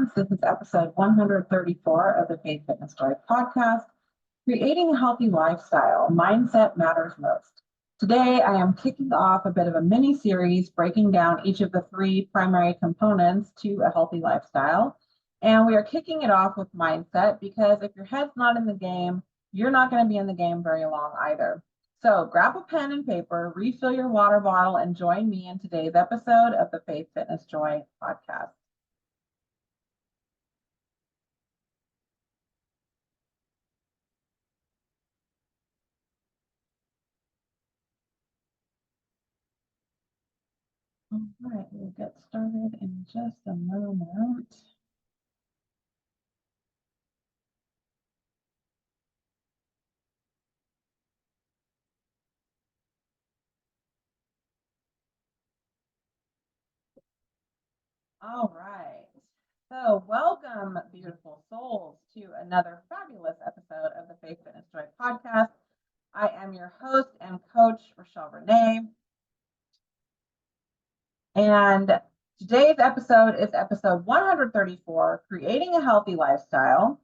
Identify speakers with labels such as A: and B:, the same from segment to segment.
A: friends. This is episode 134 of the Faith Fitness Joy podcast, Creating a Healthy Lifestyle, Mindset Matters Most. Today, I am kicking off a bit of a mini series breaking down each of the three primary components to a healthy lifestyle. And we are kicking it off with mindset because if your head's not in the game, you're not going to be in the game very long either. So grab a pen and paper, refill your water bottle, and join me in today's episode of the Faith Fitness Joy podcast. All right, we'll get started in just a moment. All right. So welcome, beautiful souls, to another fabulous episode of the Faith Fitness Joy podcast. I am your host and coach, Rochelle Renee. And today's episode is episode 134, Creating a Healthy Lifestyle.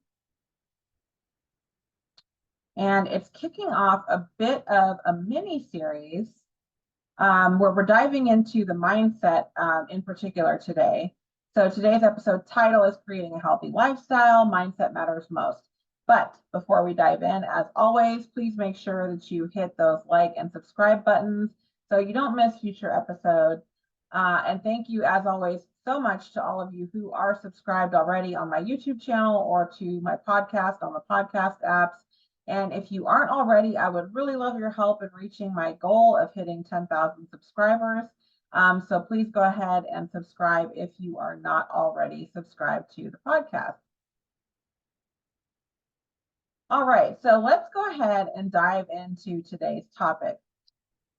A: And it's kicking off a bit of a mini series where we're diving into the mindset in particular today. So today's episode title is Creating a Healthy Lifestyle, Mindset Matters Most. But before we dive in, as always, please make sure that you hit those like and subscribe buttons so you don't miss future episodes. And thank you, as always, so much to all of you who are subscribed already on my YouTube channel or to my podcast on the podcast apps. And if you aren't already, I would really love your help in reaching my goal of hitting 10,000 subscribers. So please go ahead and subscribe if you are not already subscribed to the podcast. All right, so let's go ahead and dive into today's topic.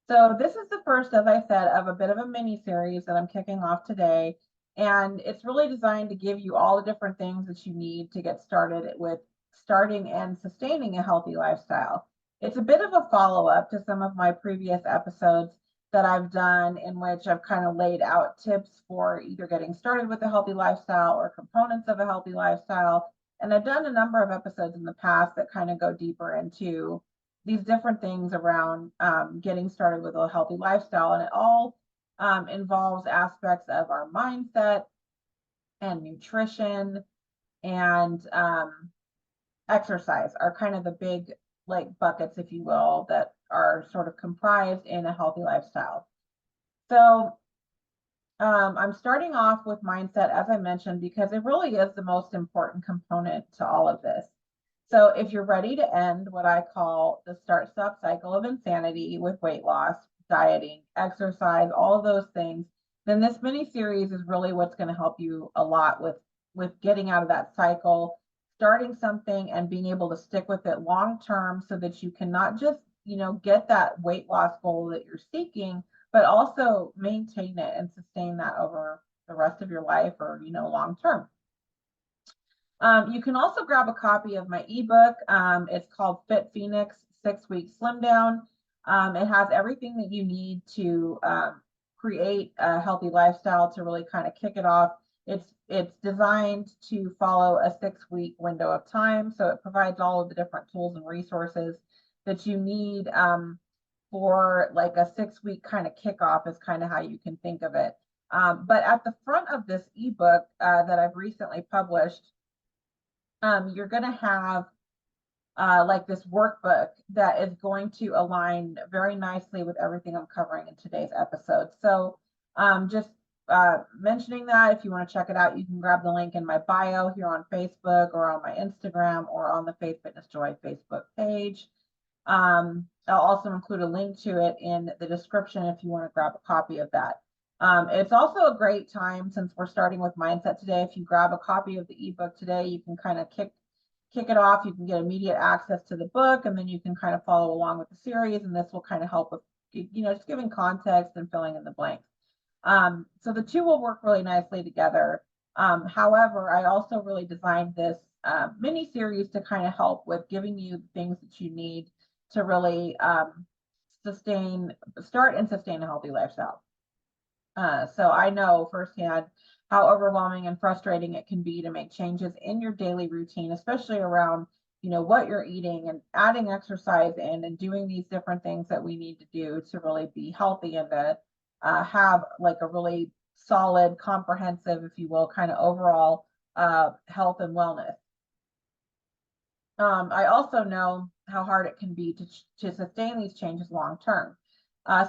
A: So this is the first, as I said, of a bit of a mini series that I'm kicking off today. And it's really designed to give you all the different things that you need to get started with starting and sustaining a healthy lifestyle. It's a bit of a follow-up to some of my previous episodes that I've done in which I've kind of laid out tips for either getting started with a healthy lifestyle or components of a healthy lifestyle. And I've done a number of episodes in the past that kind of go deeper into these different things around getting started with a healthy lifestyle. And it all involves aspects of our mindset and nutrition and exercise are kind of the big buckets, if you will, that are sort of comprised in a healthy lifestyle. So I'm starting off with mindset, as I mentioned, because it really is the most important component to all of this. So if you're ready to end what I call the start-stop cycle of insanity with weight loss, dieting, exercise, all of those things, then this mini series is really what's going to help you a lot with getting out of that cycle, starting something and being able to stick with it long term so that you can not just, get that weight loss goal that you're seeking, but also maintain it and sustain that over the rest of your life or, long term. You can also grab a copy of my ebook. It's called Fit Phoenix 6-Week Slim Down. It has everything that you need to create a healthy lifestyle to really kind of kick it off. It's designed to follow a 6-week window of time. So it provides all of the different tools and resources that you need for like a 6-week kind of kickoff is kind of how you can think of it. But at the front of this ebook that I've recently published, you're going to have like this workbook that is going to align very nicely with everything I'm covering in today's episode. So just mentioning that, if you want to check it out, you can grab the link in my bio here on Facebook or on my Instagram or on the Faith Fitness Joy Facebook page. I'll also include a link to it in the description if you want to grab a copy of that. It's also a great time, since we're starting with mindset today, if you grab a copy of the ebook today, you can kind of kick it off. You can get immediate access to the book, and then you can kind of follow along with the series, and this will kind of help with, just giving context and filling in the blanks. So the two will work really nicely together. However, I also really designed this mini series to kind of help with giving you the things that you need to really start and sustain a healthy lifestyle. So I know firsthand how overwhelming and frustrating it can be to make changes in your daily routine, especially around, what you're eating and adding exercise in and doing these different things that we need to do to really be healthy and to have like a really solid, comprehensive, if you will, kind of overall health and wellness. I also know how hard it can be to sustain these changes long term.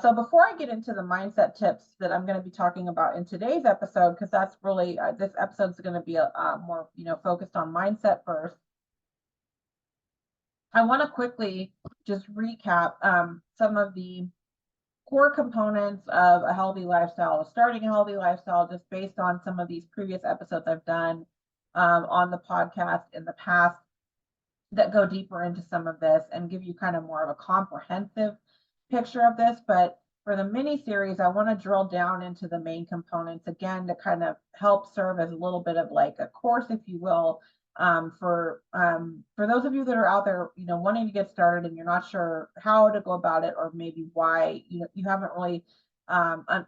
A: So before I get into the mindset tips that I'm going to be talking about in today's episode, because that's really, this episode is going to be more, focused on mindset first. I want to quickly just recap some of the core components of a healthy lifestyle, starting a healthy lifestyle, just based on some of these previous episodes I've done on the podcast in the past that go deeper into some of this and give you kind of more of a comprehensive picture of this. But for the mini series, I want to drill down into the main components again to kind of help serve as a little bit of like a course, if you will, for those of you that are out there, wanting to get started and you're not sure how to go about it, or maybe why you haven't really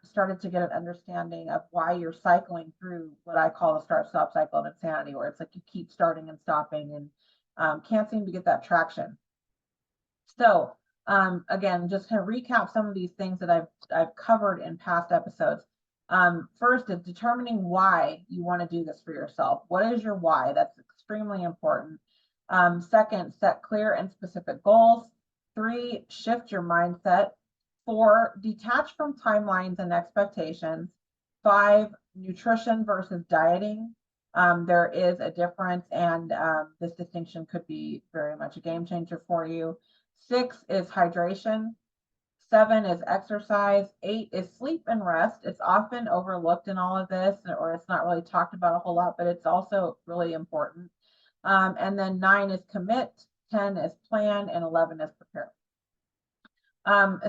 A: started to get an understanding of why you're cycling through what I call the start-stop cycle of insanity, where it's like you keep starting and stopping and can't seem to get that traction. So again, just to recap some of these things that I've covered in past episodes. First is determining why you want to do this for yourself. What is your why? That's extremely important. Second, set clear and specific goals. 3, shift your mindset. 4, detach from timelines and expectations. 5, nutrition versus dieting. There is a difference, and this distinction could be very much a game changer for you. 6 is hydration. 7 is exercise. 8 is sleep and rest. It's often overlooked in all of this, or it's not really talked about a whole lot, but it's also really important. And then 9 is commit. 10 is plan, and 11 is prepare.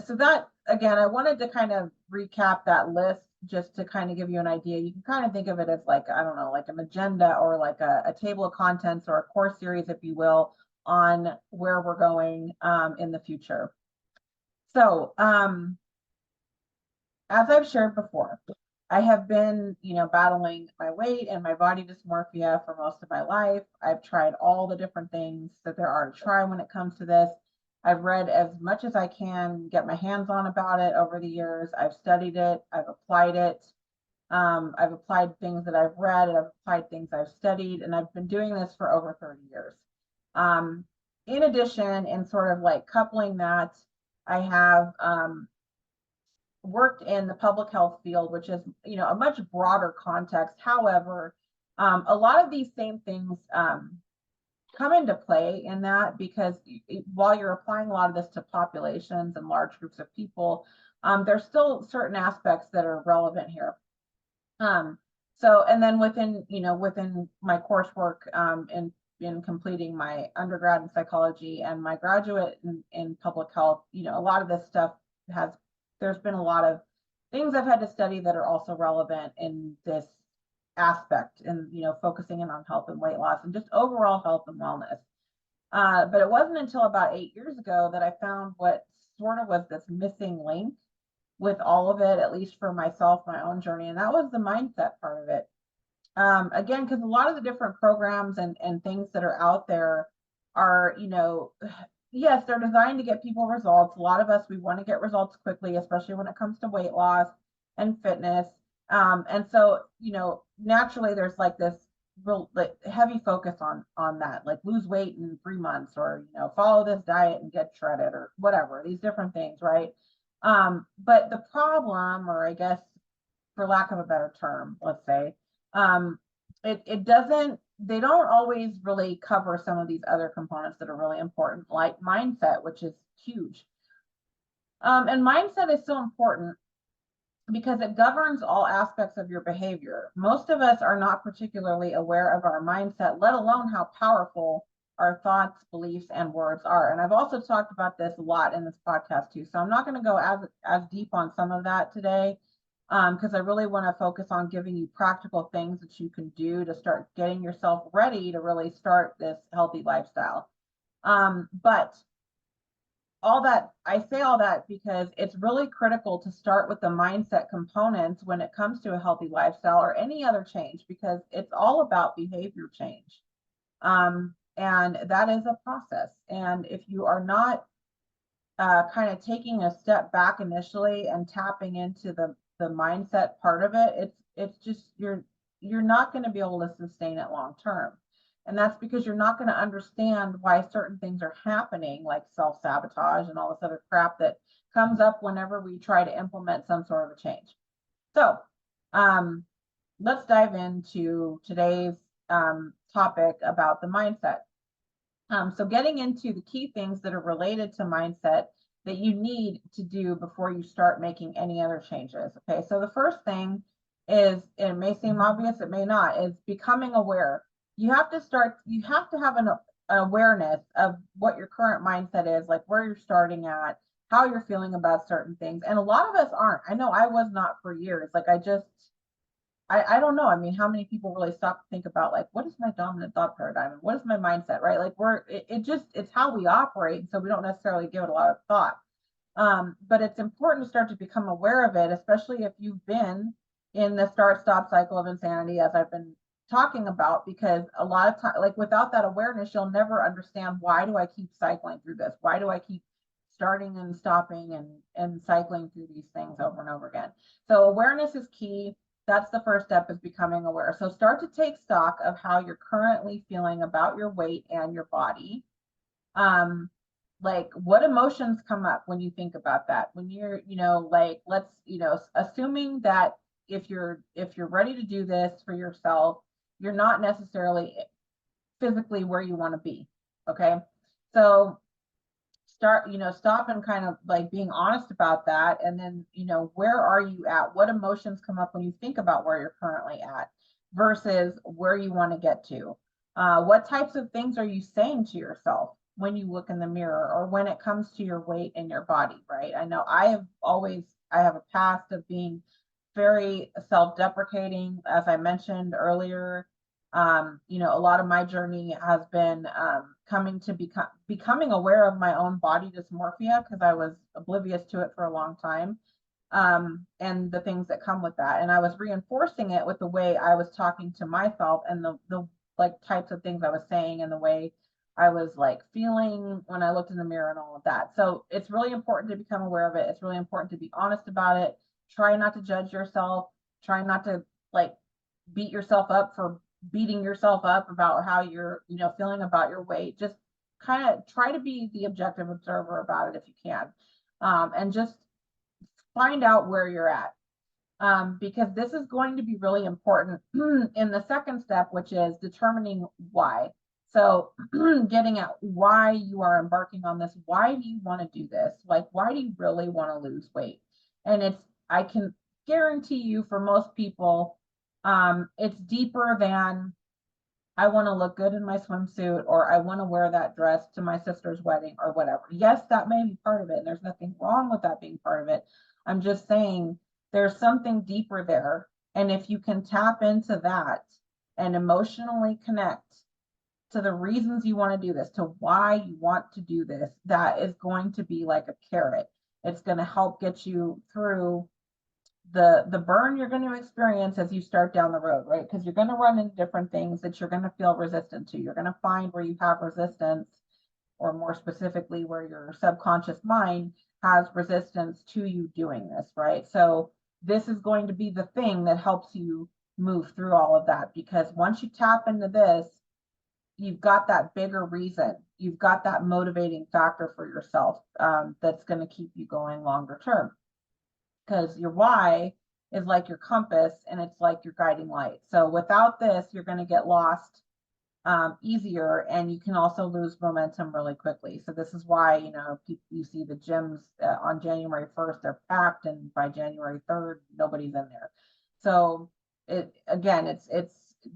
A: So that, again, I wanted to kind of recap that list just to kind of give you an idea. You can kind of think of it as like, I don't know, like an agenda or like a table of contents or a course series, if you will, on where we're going in the future. So as I've shared before, I have been, battling my weight and my body dysmorphia for most of my life. I've tried all the different things that there are to try when it comes to this. I've read as much as I can get my hands on about it over the years. I've studied it. I've applied it. I've applied things that I've read, and I've applied things I've studied, and I've been doing this for over 30 years. In addition, and sort of like coupling that, I have worked in the public health field, which is, a much broader context. However, a lot of these same things come into play in that, because while you're applying a lot of this to populations and large groups of people, there's still certain aspects that are relevant here. So, and then within my coursework in completing my undergrad in psychology and my graduate in public health, a lot of this stuff there's been a lot of things I've had to study that are also relevant in this aspect, and focusing in on health and weight loss and just overall health and wellness. But it wasn't until about 8 years ago that I found what sort of was this missing link with all of it, at least for myself, my own journey, and that was the mindset part of it. Again, because a lot of the different programs and things that are out there are, yes, they're designed to get people results. A lot of us, we want to get results quickly, especially when it comes to weight loss and fitness. And so, naturally there's like this real heavy focus on that, like lose weight in 3 months, or, follow this diet and get shredded, or whatever, these different things, right? But the problem, or I guess for lack of a better term, let's say, they don't always really cover some of these other components that are really important, like mindset, which is huge. And mindset is so important because it governs all aspects of your behavior. Most of us are not particularly aware of our mindset, let alone how powerful our thoughts, beliefs, and words are. And I've also talked about this a lot in this podcast too. So I'm not going to go as deep on some of that today, because I really want to focus on giving you practical things that you can do to start getting yourself ready to really start this healthy lifestyle. But I say all that because it's really critical to start with the mindset components when it comes to a healthy lifestyle or any other change, because it's all about behavior change. And that is a process. And if you are not kind of taking a step back initially and tapping into the mindset part of it, it's just you're not going to be able to sustain it long term. And that's because you're not going to understand why certain things are happening, like self-sabotage and all this other crap that comes up whenever we try to implement some sort of a change. So let's dive into today's topic about the mindset. So getting into the key things that are related to mindset that you need to do before you start making any other changes. Okay, so the first thing is, it may seem obvious, it may not, is becoming aware. You have to have an awareness of what your current mindset is, like where you're starting at, how you're feeling about certain things. And a lot of us aren't. I know I was not for years. Like I don't know. I mean, how many people really stop to think about, like, what is my dominant thought paradigm and what is my mindset, right? Like it's how we operate. So we don't necessarily give it a lot of thought. But it's important to start to become aware of it, especially if you've been in the start-stop cycle of insanity, as I've been talking about, because a lot of time, like without that awareness, you'll never understand, why do I keep cycling through this? Why do I keep starting and stopping and cycling through these things over and over again? So awareness is key. That's the first step, is becoming aware. So start to take stock of how you're currently feeling about your weight and your body. Like, what emotions come up when you think about that? When you're, like, let's, assuming that if you're ready to do this for yourself, you're not necessarily physically where you want to be. Okay. So stop and kind of like being honest about that. And then, where are you at? What emotions come up when you think about where you're currently at versus where you want to get to? What types of things are you saying to yourself when you look in the mirror, or when it comes to your weight and your body, right? I know I have a past of being very self-deprecating, as I mentioned earlier. A lot of my journey has been coming to becoming aware of my own body dysmorphia, because I was oblivious to it for a long time, and the things that come with that. And I was reinforcing it with the way I was talking to myself, and the like types of things I was saying, and the way I was like feeling when I looked in the mirror and all of that. So it's really important to become aware of it. It's really important to be honest about it. Try not to judge yourself. Try not to like beat yourself up for beating yourself up about how you're, feeling about your weight. Just kind of try to be the objective observer about it if you can. And just find out where you're at. Because this is going to be really important in the second step, which is determining why. So getting at why you are embarking on this. Why do you want to do this? Like, why do you really want to lose weight? And I can guarantee you, for most people, it's deeper than, I want to look good in my swimsuit, or I want to wear that dress to my sister's wedding, or whatever. Yes, that may be part of it, and there's nothing wrong with that being part of it. I'm just saying there's something deeper there. And if you can tap into that and emotionally connect to the reasons you want to do this, to why you want to do this, that is going to be like a carrot. It's going to help get you through the burn you're going to experience as you start down the road, right? Because you're going to run into different things that you're going to feel resistant to. You're going to find where you have resistance, or more specifically, where your subconscious mind has resistance to you doing this, right? So this is going to be the thing that helps you move through all of that, because once you tap into this, you've got that bigger reason. You've got that motivating factor for yourself, that's going to keep you going longer term. Because your why is like your compass, and it's like your guiding light. So without this, you're going to get lost easier, and you can also lose momentum really quickly. So this is why, you see the gyms on January 1st, they're packed, and by January 3rd, nobody's in there. So it's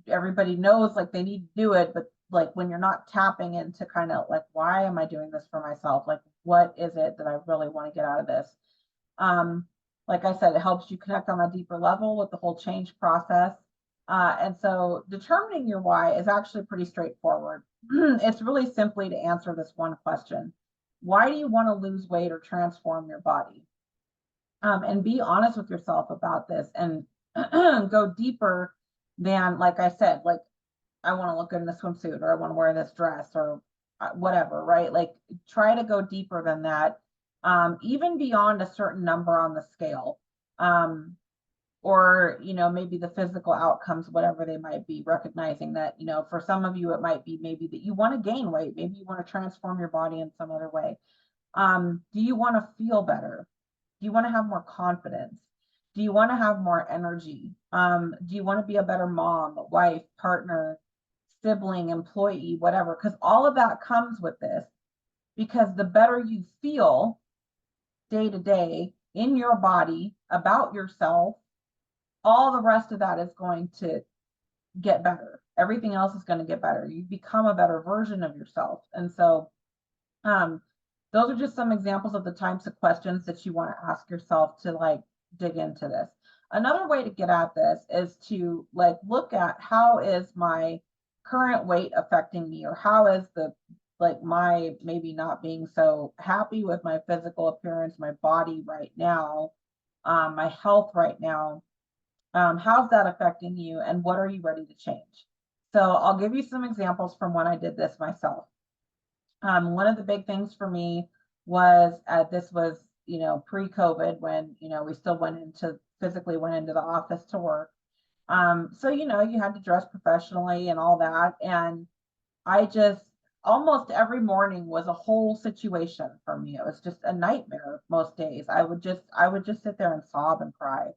A: everybody knows like they need to do it, but like when you're not tapping into kind of like, why am I doing this for myself? Like, what is it that I really want to get out of this? Like I said, it helps you connect on a deeper level with the whole change process. And so determining your why is actually pretty straightforward. It's really simply to answer this one question. why do you want to lose weight or transform your body? And be honest with yourself about this, and go deeper than, like I said, like, I want to look good in a swimsuit, or I want to wear this dress, or whatever, right? Like, try to go deeper than that, even beyond a certain number on the scale. Or, maybe the physical outcomes, whatever they might be, recognizing that, for some of you, it might be maybe that you want to gain weight, maybe you want to transform your body in some other way. Do you want to feel better? Do you want to have more confidence? Do you want to have more energy? Do you want to be a better mom, wife, partner, sibling, employee, whatever? Because all of that comes with this. Because the better you feel day to day in your body about yourself, all the rest of that is going to get better. Everything else is going to get better. You become a better version of yourself. And so, those are just some examples of the types of questions that you want to ask yourself to like dig into this. Another way to get at this is to like look at, how is my current weight affecting me, or how is the like my maybe not being so happy with my physical appearance, my body right now, my health right now, how's that affecting you, and what are you ready to change? So I'll give you some examples from when I did this myself. One of the big things for me was, this was, pre-COVID, when, we still physically went into the office to work. So, you had to dress professionally and all that. And I just, almost every morning was a whole situation for me. It was just a nightmare most days. I would just sit there and sob and cry.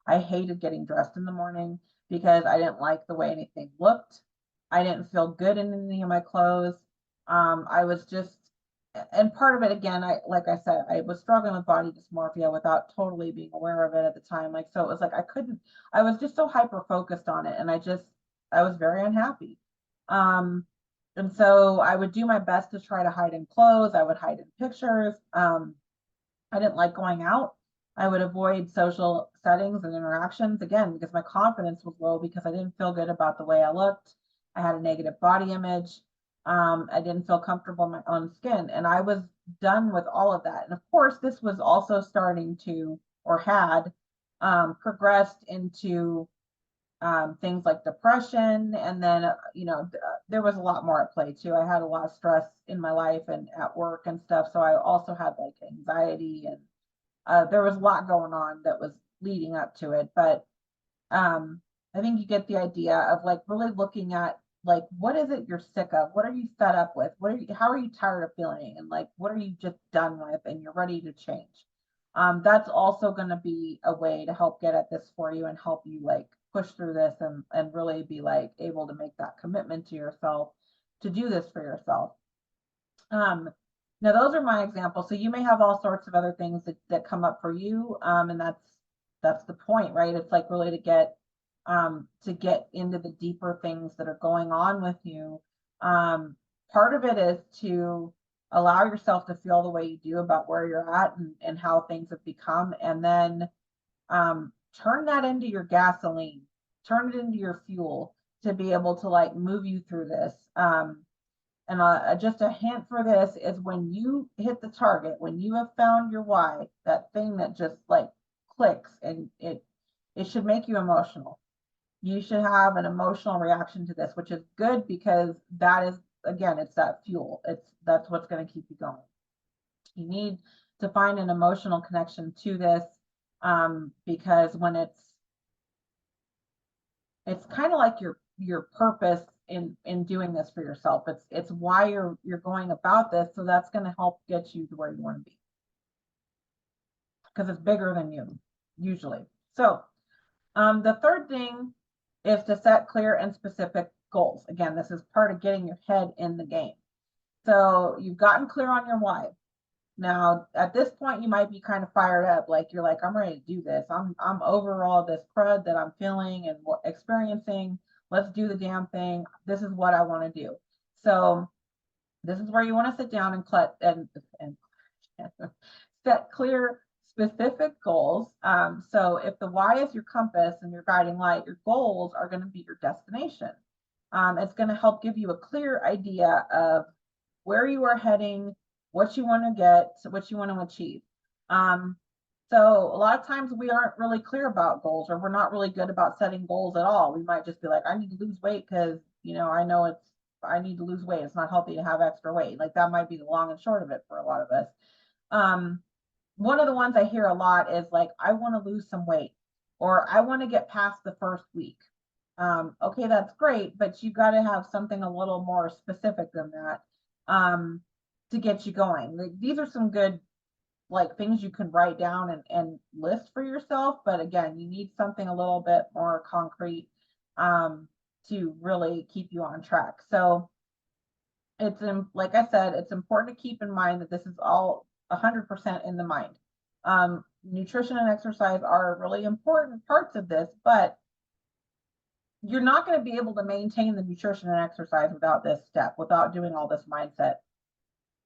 A: I hated getting dressed in the morning because I didn't like the way anything looked. I didn't feel good in any of my clothes. I was just, and part of it, again, like I said, I was struggling with body dysmorphia without totally being aware of it at the time. Like, so it was like I was just so hyper focused on it, and I was very unhappy. Um, and so I would do my best to try to hide in clothes. I would hide in pictures. I didn't like going out. I would avoid social settings and interactions, again, because my confidence was low, because I didn't feel good about the way I looked. I had a negative body image. I didn't feel comfortable in my own skin, and I was done with all of that. And of course, this was also starting to, or had, progressed into things like depression. And then, there was a lot more at play too. I had a lot of stress in my life and at work and stuff. So I also had like anxiety, and there was a lot going on that was leading up to it. But I think you get the idea of like really looking at, like, what is it you're sick of? What are you fed up with? How are you tired of feeling? And like, what are you just done with and you're ready to change? That's also going to be a way to help get at this for you, and help you like push through this, and really be like able to make that commitment to yourself to do this for yourself. Now those are my examples. So you may have all sorts of other things that come up for you. And that's the point, right? It's like really to get into the deeper things that are going on with you. Part of it is to allow yourself to feel the way you do about where you're at, and how things have become, and then turn that into your gasoline, turn it into your fuel to be able to like move you through this. And just a hint for this is, when you hit the target, when you have found your why, that thing that just like clicks, and it should make you emotional. You should have an emotional reaction to this, which is good, because that is, again, it's that fuel. That's what's going to keep you going. You need to find an emotional connection to this, because when it's kind of like your purpose in doing this for yourself. It's why you're going about this. So that's going to help get you to where you want to be, because it's bigger than you usually. So the third thing is to set clear and specific goals. Again, this is part of getting your head in the game. So you've gotten clear on your why. Now, at this point, you might be kind of fired up, like you're like, I'm ready to do this. I'm over all this crud that I'm feeling and experiencing. Let's do the damn thing. This is what I want to do. So this is where you want to sit down and set clear, specific goals. So if the why is your compass and your guiding light, your goals are going to be your destination. It's going to help give you a clear idea of where you are heading, what you want to get, what you want to achieve. So a lot of times we aren't really clear about goals, or we're not really good about setting goals at all. We might just be like, I need to lose weight because, I know I need to lose weight. It's not healthy to have extra weight. Like that might be the long and short of it for a lot of us. One of the ones I hear a lot is like, I want to lose some weight, or I want to get past the first week. Okay, that's great, but you got to have something a little more specific than that to get you going. Like, these are some good like things you can write down and list for yourself, but again, you need something a little bit more concrete to really keep you on track. So it's like I said, it's important to keep in mind that this is all 100% in the mind. Nutrition and exercise are really important parts of this, but you're not going to be able to maintain the nutrition and exercise without this step, without doing all this mindset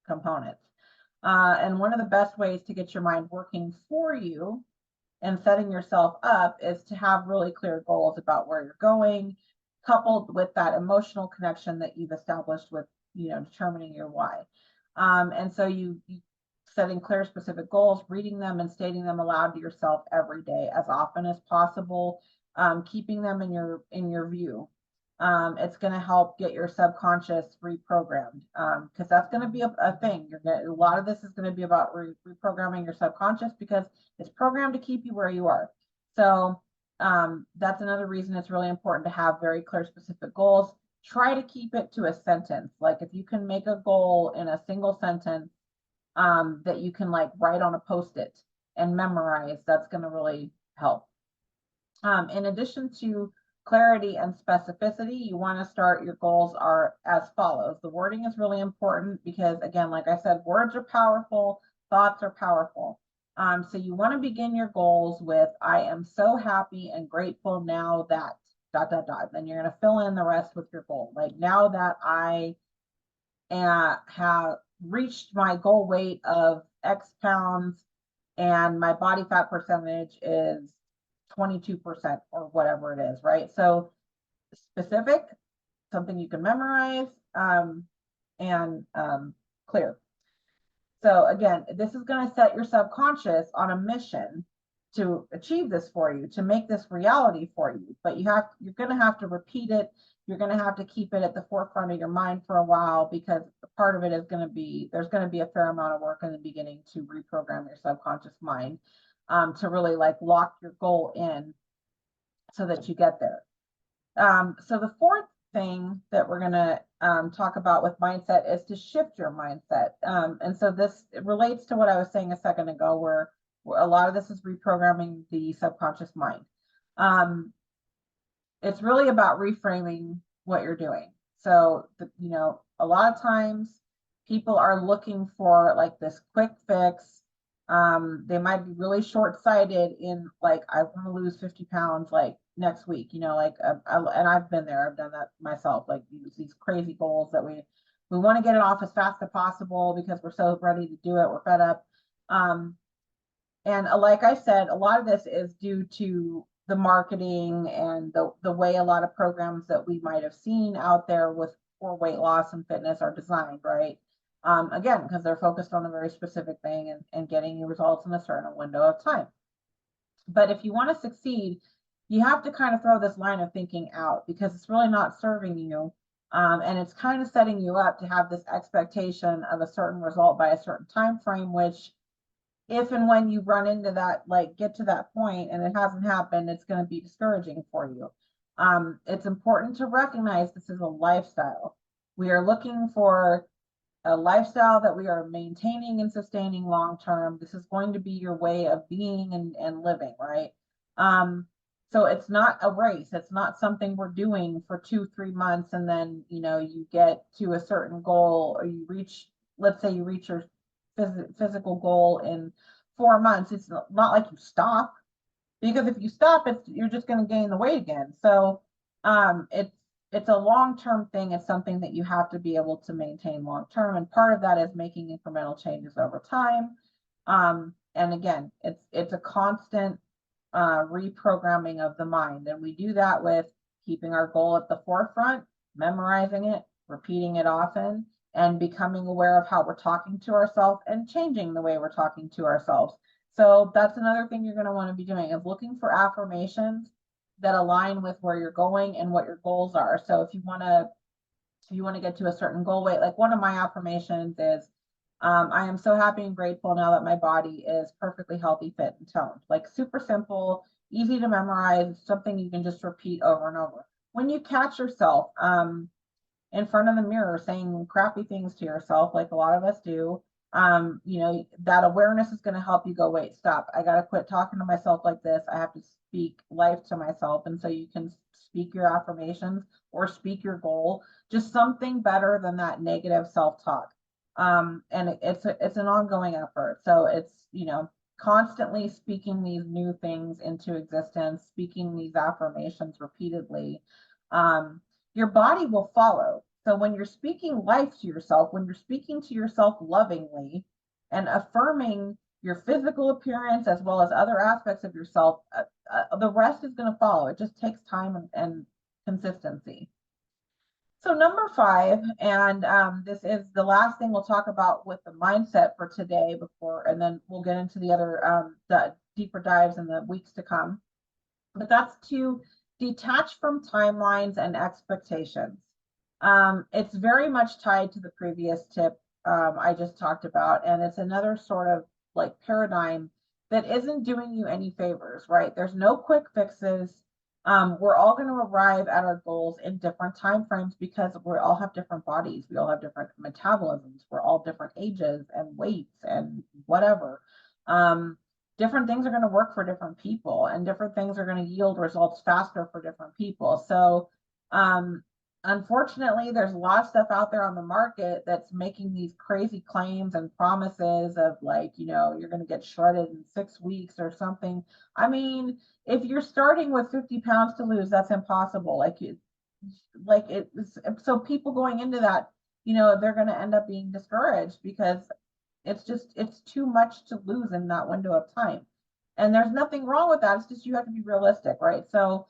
A: components. And one of the best ways to get your mind working for you and setting yourself up is to have really clear goals about where you're going, coupled with that emotional connection that you've established with, determining your why. And so you setting clear, specific goals, reading them and stating them aloud to yourself every day as often as possible, keeping them in your view. It's going to help get your subconscious reprogrammed, because that's going to be a thing. A lot of this is going to be about reprogramming your subconscious, because it's programmed to keep you where you are. So that's another reason it's really important to have very clear, specific goals. Try to keep it to a sentence. Like if you can make a goal in a single sentence that you can like write on a Post-it and memorize, that's going to really help. In addition to clarity and specificity, you want to start your goals are as follows. The wording is really important because, again, like I said, words are powerful, thoughts are powerful. So you want to begin your goals with, I am so happy and grateful now that ... Then you're going to fill in the rest with your goal. Like, now that I have reached my goal weight of X pounds and my body fat percentage is 22% or whatever it is, right? So specific, something you can memorize, and clear. So again, this is going to set your subconscious on a mission to achieve this for you, to make this reality for you. But you're going to have to repeat it. You're going to have to keep it at the forefront of your mind for a while, because part of it is going to be, there's going to be a fair amount of work in the beginning to reprogram your subconscious mind, to really like lock your goal in so that you get there. So the fourth thing that we're going to talk about with mindset is to shift your mindset. And so this relates to what I was saying a second ago, where a lot of this is reprogramming the subconscious mind. It's really about reframing what you're doing. So, a lot of times people are looking for like this quick fix. They might be really short-sighted in like, I want to lose 50 pounds like next week, and I've been there, I've done that myself, like these crazy goals that we want to get it off as fast as possible because we're so ready to do it, we're fed up. And like I said, a lot of this is due to the marketing and the way a lot of programs that we might have seen out there for weight loss and fitness are designed, right? Again, because they're focused on a very specific thing and getting you results in a certain window of time. But if you want to succeed, you have to kind of throw this line of thinking out, because it's really not serving you. And it's kind of setting you up to have this expectation of a certain result by a certain time frame, which if and when you run into that, like get to that point and it hasn't happened, it's going to be discouraging for you. It's important to recognize this is a lifestyle. We are looking for a lifestyle that we are maintaining and sustaining long term. This is going to be your way of being and living, right? So it's not a race. It's not something we're doing for 2-3 months and then you get to a certain goal, or you reach, let's say you reach your physical goal in 4 months. It's not like you stop, because if you stop, you're just going to gain the weight again. So it's a long-term thing. It's something that you have to be able to maintain long-term, and part of that is making incremental changes over time. And again, it's a constant reprogramming of the mind, and we do that with keeping our goal at the forefront, memorizing it, repeating it often, and becoming aware of how we're talking to ourselves and changing the way we're talking to ourselves. So that's another thing you're going to want to be doing, is looking for affirmations that align with where you're going and what your goals are. So if you want to get to a certain goal weight, like one of my affirmations is, I am so happy and grateful now that my body is perfectly healthy, fit, and toned. Like super simple, easy to memorize, something you can just repeat over and over. When you catch yourself in front of the mirror saying crappy things to yourself, like a lot of us do, that awareness is going to help you go, wait, stop. I got to quit talking to myself like this. I have to speak life to myself. And so you can speak your affirmations or speak your goal, just something better than that negative self-talk. And it's an ongoing effort. So it's, constantly speaking these new things into existence, speaking these affirmations repeatedly. Your body will follow. So when you're speaking life to yourself, when you're speaking to yourself lovingly and affirming your physical appearance as well as other aspects of yourself, the rest is going to follow. It just takes time and consistency. So number 5, and this is the last thing we'll talk about with the mindset for today and then we'll get into the other deeper dives in the weeks to come. But that's to detach from timelines and expectations. It's very much tied to the previous tip I just talked about, and it's another sort of like paradigm that isn't doing you any favors, right? There's no quick fixes. We're all going to arrive at our goals in different time frames because we all have different bodies. We all have different metabolisms. We're all different ages and weights and whatever. Different things are going to work for different people, and different things are going to yield results faster for different people. So, unfortunately, there's a lot of stuff out there on the market that's making these crazy claims and promises of like, you're going to get shredded in 6 weeks or something. I mean, if you're starting with 50 pounds to lose, that's impossible. So people going into that, they're going to end up being discouraged because it's too much to lose in that window of time. And there's nothing wrong with that. It's just you have to be realistic, right? So,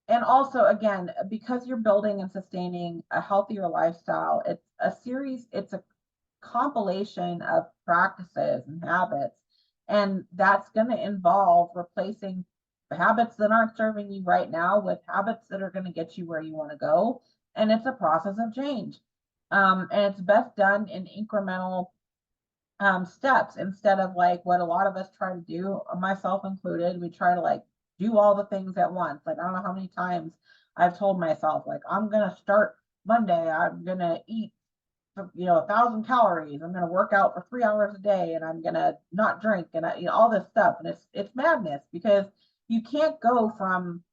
A: and also, again, because you're building and sustaining a healthier lifestyle, it's a compilation of practices and habits. And that's going to involve replacing habits that aren't serving you right now with habits that are going to get you where you want to go. And it's a process of change. And it's best done in incremental steps instead of like what a lot of us try to do, myself included. We try to like do all the things at once. Like, I don't know how many times I've told myself, like, I'm going to start Monday. I'm going to eat, 1,000 calories. I'm going to work out for 3 hours a day, and I'm going to not drink, and all this stuff. And it's madness because you can't go from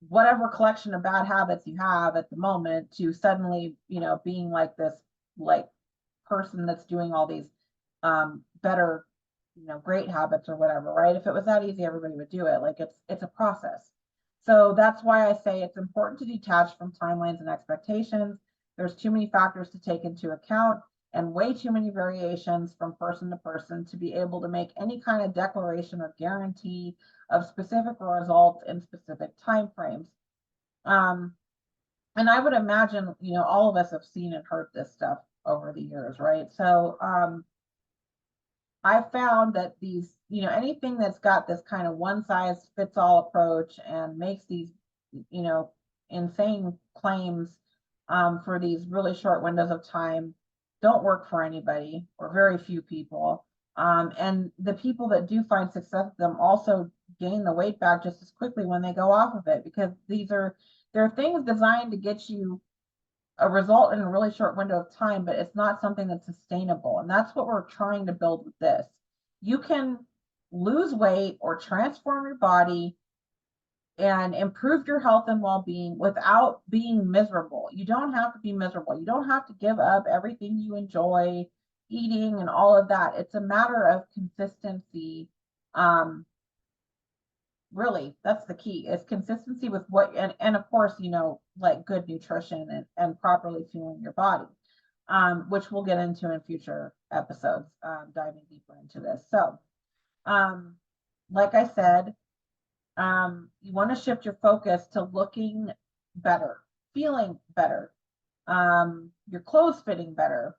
A: whatever collection of bad habits you have at the moment to suddenly, being like this, like person that's doing all these better, great habits or whatever, right? If it was that easy, everybody would do it. Like it's a process. So that's why I say it's important to detach from timelines and expectations. There's too many factors to take into account and way too many variations from person to person to be able to make any kind of declaration or guarantee of specific results in specific time frames. And I would imagine, all of us have seen and heard this stuff over the years, right? So I found that these, anything that's got this kind of one size fits all approach and makes these, insane claims for these really short windows of time don't work for anybody or very few people. And the people that do find success with them also gain the weight back just as quickly when they go off of it, because they're things designed to get you a result in a really short window of time, but it's not something that's sustainable. And that's what we're trying to build with this. You can lose weight or transform your body and improve your health and well-being without being miserable. You don't have to be miserable. You don't have to give up everything you enjoy eating and all of that. It's a matter of consistency. Really, that's the key, is consistency with what, and of course, like good nutrition and properly fueling your body, which we'll get into in future episodes, diving deeper into this. So, like I said, you want to shift your focus to looking better, feeling better, your clothes fitting better,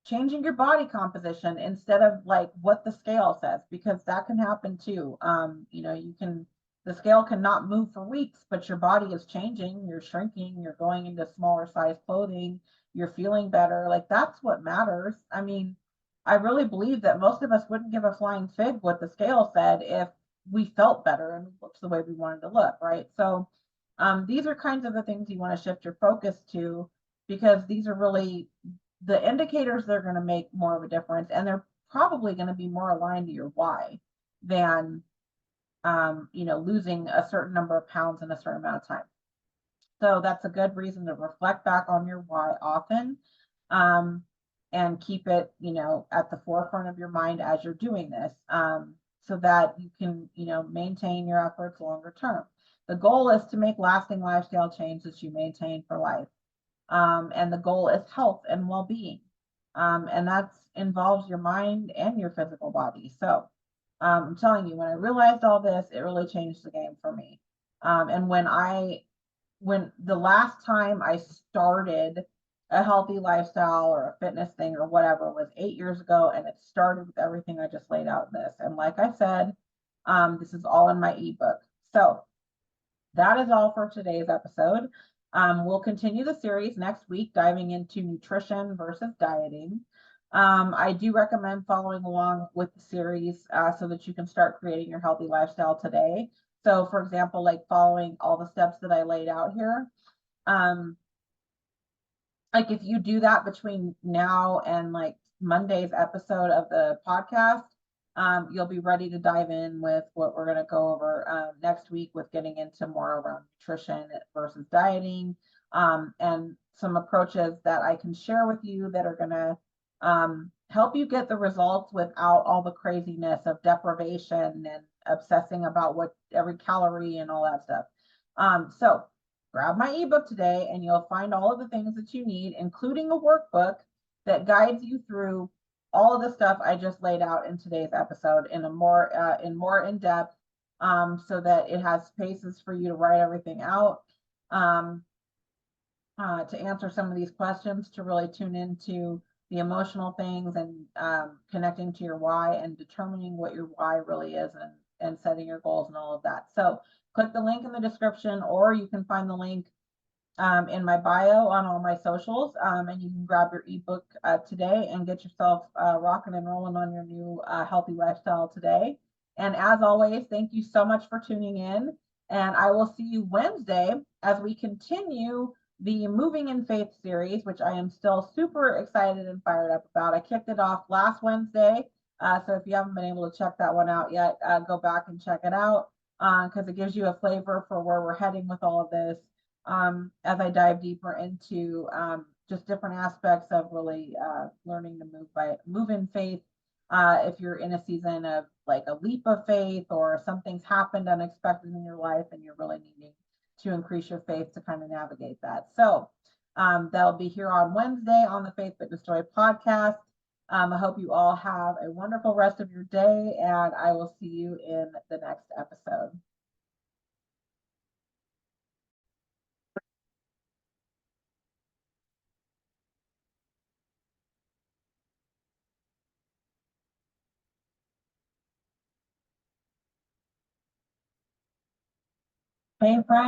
A: changing your body composition instead of like what the scale says, because that can happen too. The scale cannot move for weeks, but your body is changing, you're shrinking, you're going into smaller size clothing, you're feeling better. Like that's what matters. I mean, I really believe that most of us wouldn't give a flying fig what the scale said if we felt better and looked the way we wanted to look, right? So these are kinds of the things you want to shift your focus to, because these are really the indicators that are going to make more of a difference, and they're probably going to be more aligned to your why than losing a certain number of pounds in a certain amount of time. So that's a good reason to reflect back on your why often, um, and keep it at the forefront of your mind as you're doing this, so that you can maintain your efforts longer term. The goal is to make lasting lifestyle changes you maintain for life. And the goal is health and well-being. And that involves your mind and your physical body. So I'm telling you, when I realized all this, it really changed the game for me. And when the last time I started a healthy lifestyle or a fitness thing or whatever was 8 years ago, and it started with everything I just laid out in this. And like I said, this is all in my ebook. So that is all for today's episode. We'll continue the series next week, diving into nutrition versus dieting. I do recommend following along with the series so that you can start creating your healthy lifestyle today. So, for example, like following all the steps that I laid out here. Um, like if you do that between now and like Monday's episode of the podcast, you'll be ready to dive in with what we're going to go over next week, with getting into more around nutrition versus dieting, and some approaches that I can share with you that are going to help you get the results without all the craziness of deprivation and obsessing about what every calorie and all that stuff. So grab my ebook today and you'll find all of the things that you need, including a workbook that guides you through all of the stuff I just laid out in today's episode in a more in depth, so that it has spaces for you to write everything out, to answer some of these questions, to really tune into the emotional things, and connecting to your why and determining what your why really is, and setting your goals and all of that. So click the link in the description, or you can find the link in my bio on all my socials, and you can grab your ebook today and get yourself rocking and rolling on your new healthy lifestyle today. And as always, thank you so much for tuning in, and I will see you Wednesday as we continue the Moving in Faith series, which I am still super excited and fired up about. I kicked it off last Wednesday, so if you haven't been able to check that one out yet, go back and check it out, because it gives you a flavor for where we're heading with all of this, as I dive deeper into just different aspects of really learning to move in faith. If you're in a season of like a leap of faith, or something's happened unexpected in your life and you're really needing to increase your faith to kind of navigate that. So that'll be here on Wednesday on the Faith Fitness Story podcast. I hope you all have a wonderful rest of your day, and I will see you in the next episode. Hey, friends.